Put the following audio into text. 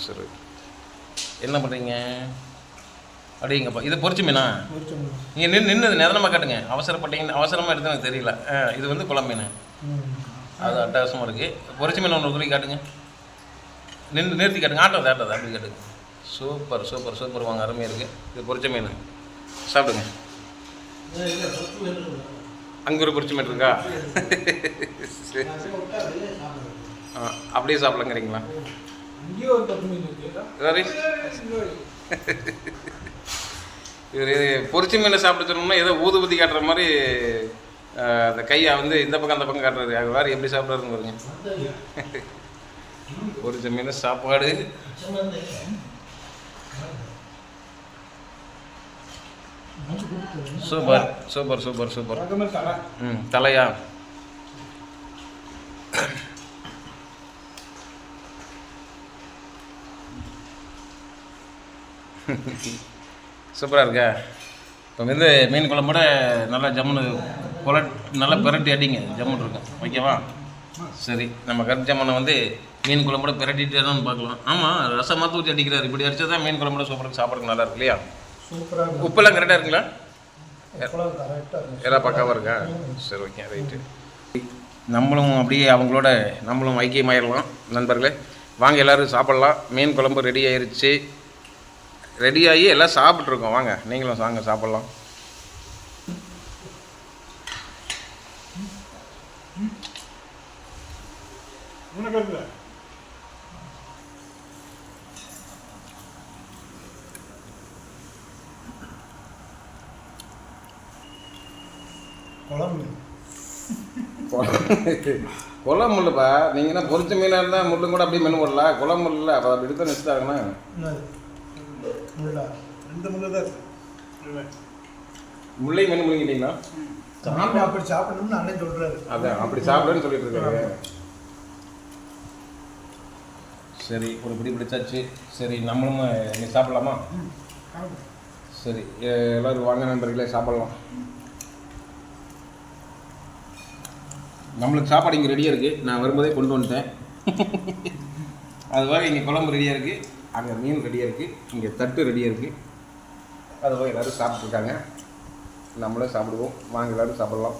சரி. என்ன பண்ணுறீங்க? அப்படிங்கப்பா. இது பொரிச்ச மீனா? நீங்கள் நின்று நிதானமாக காட்டுங்க. அவசரமாக எடுத்து எனக்கு தெரியல. இது வந்து குழம்பு மீன். அது அட்டகாசமாக இருக்குது. பொரிச்ச மீன் ஒன்று குறி காட்டுங்க. நிறுத்தி காட்டுங்க. ஆட்டாது அப்படி காட்டுங்க. சூப்பர் வாங்க, அருமையாக இருக்குது. இது பொரிச்ச மீன். சாப்பிடுங்க. அங்கே ஒரு பொரிச்ச மீன் இருக்கா? அப்படியே சாப்பிடலங்கிறீங்களா? இவர் பொரிச்ச மீனை சாப்பிட சொன்னோம்னா ஏதோ ஊதுபத்தி காட்டுற மாதிரி அந்த கையை வந்து இந்த பக்கம் அந்த பக்கம் காட்டுறாரு. அது வேறு எப்படி சாப்பிட்றாருன்னு பாருங்க. பொரிச்ச மீன் சாப்பாடு. சூப்பர். தலையா? சூப்பராக இருக்கா? இப்போ வந்து மீன் குழம்போட நல்லா ஜம்முன்னு நல்லா பிரட்டி அடிங்க. ஜம்முன்னு இருக்கும். ஓகேவா? சரி, நம்ம கருத்து ஜம்மனை வந்து மீன் குழம்போட பிரட்டிட்டு பார்க்கலாம். ஆமாம், ரசம் மாற்றி ஊற்றி அடிக்கிறார். இப்படி அடித்தா தான் மீன் குழம்போட சூப்பராக சாப்பிட்றதுக்கு நல்லா இருக்கு இல்லையா? உப்பெல்லாம் கரெக்டாக இருக்குங்களா? எல்லாம் பக்காவாக இருக்கா? சரி, ஓகே, ரைட்டு. நம்மளும் அப்படியே அவங்களோட நம்மளும் ஐக்கியமாயிடலாம். நண்பர்களே, வாங்க எல்லோரும் சாப்பிட்லாம். மீன் குழம்பு ரெடி ஆயிடுச்சு. ரெடியாகி எல்லாம் சாப்பிட்ருக்கோம். வாங்க நீங்களும் வாங்க சாப்பிட்லாம். குழம்பு இல்லைப்பா. நீங்கள் என்ன பொரிச்ச மீனாக இருந்தால் முள்ளும் கூட அப்படியே மெனு போடலாம். குழம்பு இல்லை, அப்போ அப்படி எடுத்து நினச்சிட்டாங்கன்னா முல்லை மெனு முடிங்கிட்டீங்களா? அப்படி சாப்பிடணும்னு அண்ணன் சொல்கிறாரு. அதான் அப்படி சாப்பிடுன்னு சொல்லிட்டு இருக்காரு. சரி, ஒரு பிடி பிடிச்சாச்சு. சரி, நம்மளும் இன்னைக்கு சாப்பிடலாமா? சரி, எல்லோரும் வாங்க நண்பர்களே, சாப்பிட்லாம். நம்மளுக்கு சாப்பாடு இங்கே ரெடியாக இருக்குது. நான் வரும்போதே கொண்டு வந்துட்டேன். அதுவாக இங்கே குழம்பு ரெடியாக இருக்குது, அங்கே மீன் ரெடியாக இருக்குது, இங்கே தட்டு ரெடியாக இருக்குது. அதுவாக எல்லோரும் சாப்பிட்ருக்காங்க. நம்மளும் சாப்பிடுவோம். வாங்க எல்லோரும் சாப்பிட்லாம்.